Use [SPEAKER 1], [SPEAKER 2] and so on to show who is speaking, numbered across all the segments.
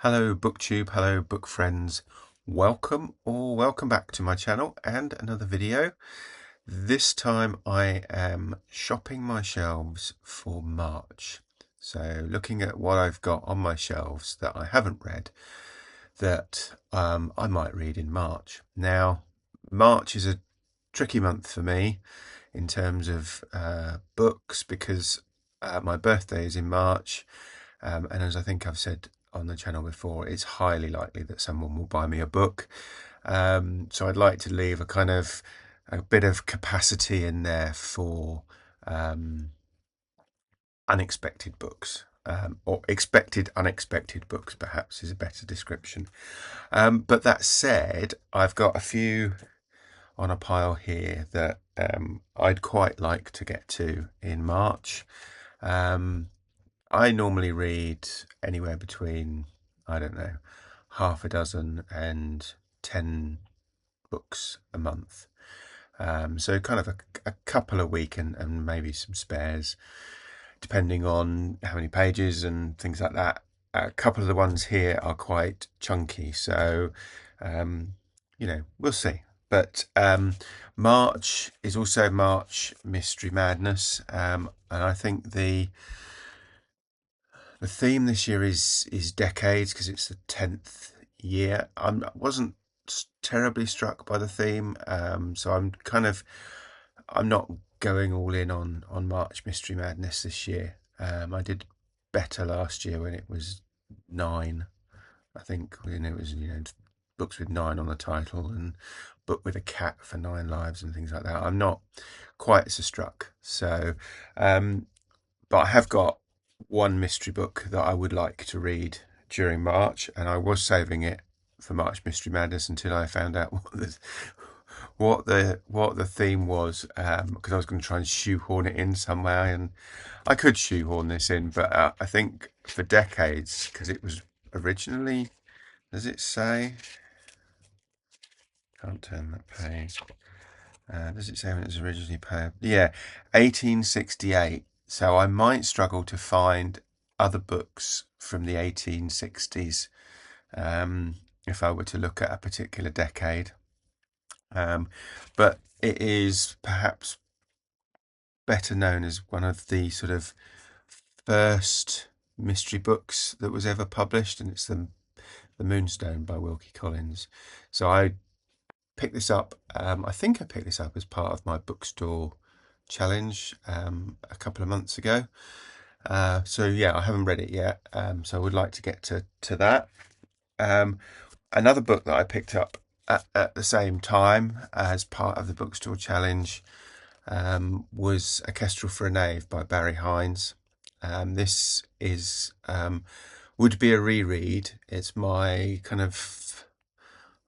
[SPEAKER 1] Hello booktube, hello book friends. Welcome back to my channel and another video. This time I am shopping my shelves for March. So looking at what I've got on my shelves that I haven't read that I might read in March. Now, March is a tricky month for me in terms of books because my birthday is in March, and as I think I've said on the channel before, it's highly likely that someone will buy me a book. So I'd like to leave a bit of capacity in there for unexpected books, or expected unexpected books, perhaps is a better description. But that said, I've got a few on a pile here that I'd quite like to get to in March. I normally read anywhere between, I don't know, half a dozen and 10 books a month. So kind of a couple a week and maybe some spares, depending on how many pages and things like that. A couple of the ones here are quite chunky, so we'll see. But March is also March Mystery Madness, and I think the theme this year is decades because it's the 10th year. I wasn't terribly struck by the theme, so I'm not going all in on March Mystery Madness this year. I did better last year when it was 9. I think it was books with 9 on the title and book with a cat for 9 lives and things like that. I'm not quite so struck. So, but I have got one mystery book that I would like to read during March, and I was saving it for March Mystery Madness until I found out what the theme was, because I was going to try and shoehorn it in somewhere, and I could shoehorn this in, but I think for decades, because it was originally, does it say? Can't turn that page. Does it say when it was originally played? Yeah, 1868. So I might struggle to find other books from the 1860s if I were to look at a particular decade. But it is perhaps better known as one of the sort of first mystery books that was ever published, and it's the Moonstone by Wilkie Collins. So I picked this up. I think I picked this up as part of my bookstore challenge a couple of months ago. So yeah, I haven't read it yet. So I would like to get to that. Another book that I picked up at the same time as part of the bookstore challenge was A Kestrel for a Knave by Barry Hines. This is would be a reread. It's my kind of,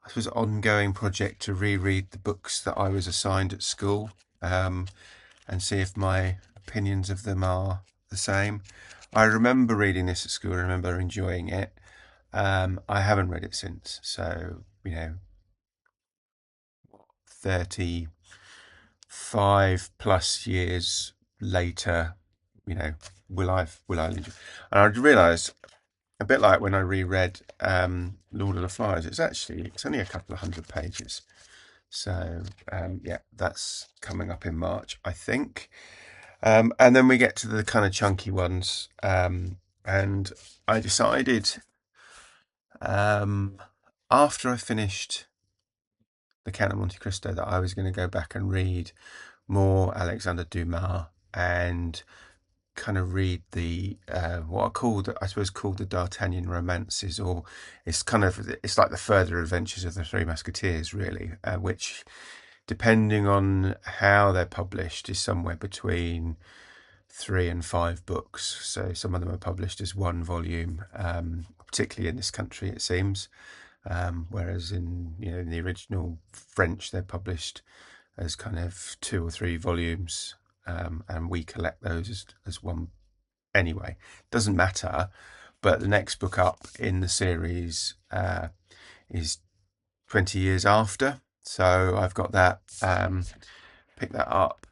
[SPEAKER 1] I suppose, ongoing project to reread the books that I was assigned at school, and see if my opinions of them are the same. I remember reading this at school. I remember enjoying it. I haven't read it since, so 35 plus years later, will I enjoy? And I realised, a bit like when I reread Lord of the Flies, it's only a couple of 100 pages. So yeah, that's coming up in March, I think. And then we get to the kind of chunky ones, and I decided after I finished The Count of Monte Cristo that I was going to go back and read more Alexandre Dumas and kind of read the what I suppose called the D'Artagnan romances, or it's like the further adventures of the Three Musketeers, really, which, depending on how they're published, is somewhere between 3 and 5 books. So some of them are published as one volume, particularly in this country, it seems. Whereas in the original French, they're published as kind of 2 or 3 volumes, and we collect those as one. Anyway, doesn't matter. But the next book up in the series is 20 years after. So I've got that, picked that up.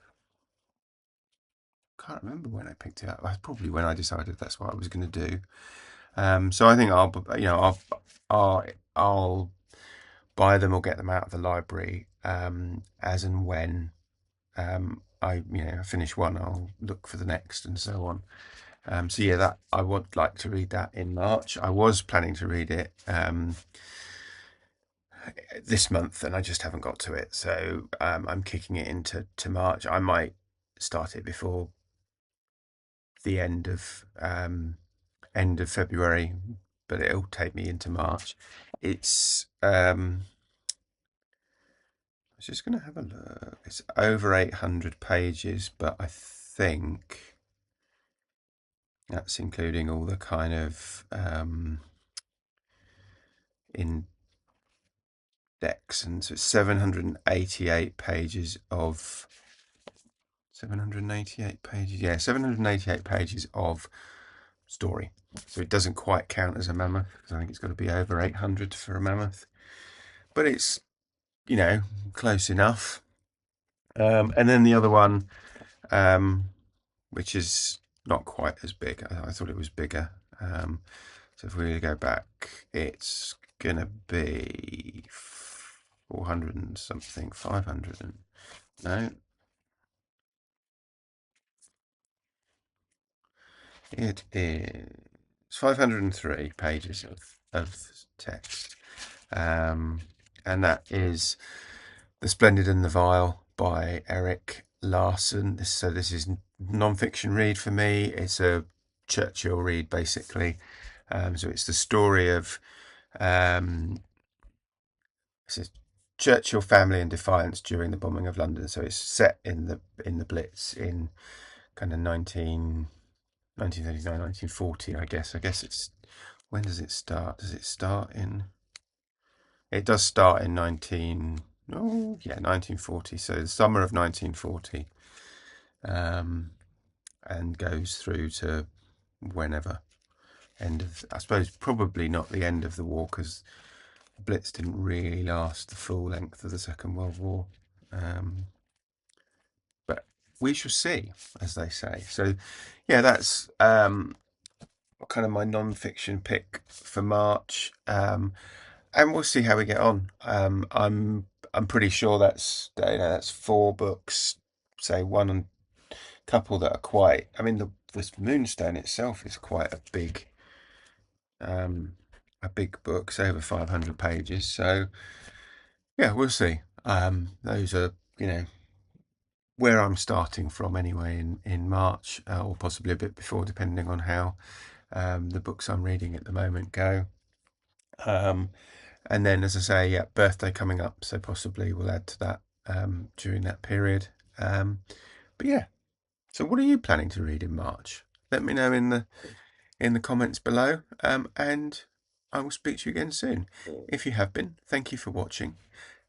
[SPEAKER 1] Can't remember when I picked it up. Probably when I decided that's what I was going to do. So I think I'll buy them or get them out of the library as and when I finish one, I'll look for the next and so on. So yeah, that I would like to read that in March. I was planning to read it this month, and I just haven't got to it. So I'm kicking it into March. I might start it before the end of February, but it'll take me into March. It's I was just going to have a look. It's over 800 pages, but I think that's including all the kind of index, and so it's 788 pages of 788 pages. Yeah, 788 pages of story. So it doesn't quite count as a mammoth because I think it's got to be over 800 for a mammoth, but it's close enough. And then the other one, which is not quite as big. I thought it was bigger. So if we go back, it's gonna be 400 and something, 500 and no, it is 503 pages of text, and that is The Splendid and the Vile by Eric Larson. This is non-fiction read for me. It's a Churchill read basically. So it's the story of it's a Churchill family in defiance during the bombing of London. So it's set in the Blitz in kind of 1939, 1940, I guess. I guess it's, when does it start? Does it start in? It does start in 1940. So the summer of 1940, and goes through to whenever, end of, I suppose probably not the end of the war, because the Blitz didn't really last the full length of the Second World War. But we shall see, as they say. So yeah, that's kind of my non-fiction pick for March, and we'll see how we get on. I'm pretty sure that's 4 books, say one and couple that are quite. I mean, this Moonstone itself is quite a big book. It's over 500 pages. So yeah, we'll see. Those are where I'm starting from anyway in March, or possibly a bit before, depending on how the books I'm reading at the moment go. And then, as I say, yeah, birthday coming up, so possibly we'll add to that during that period. But yeah, so what are you planning to read in March? Let me know in the comments below, and I will speak to you again soon. If you have been, thank you for watching.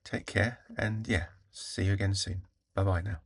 [SPEAKER 1] Take care, and yeah, see you again soon. Bye bye now.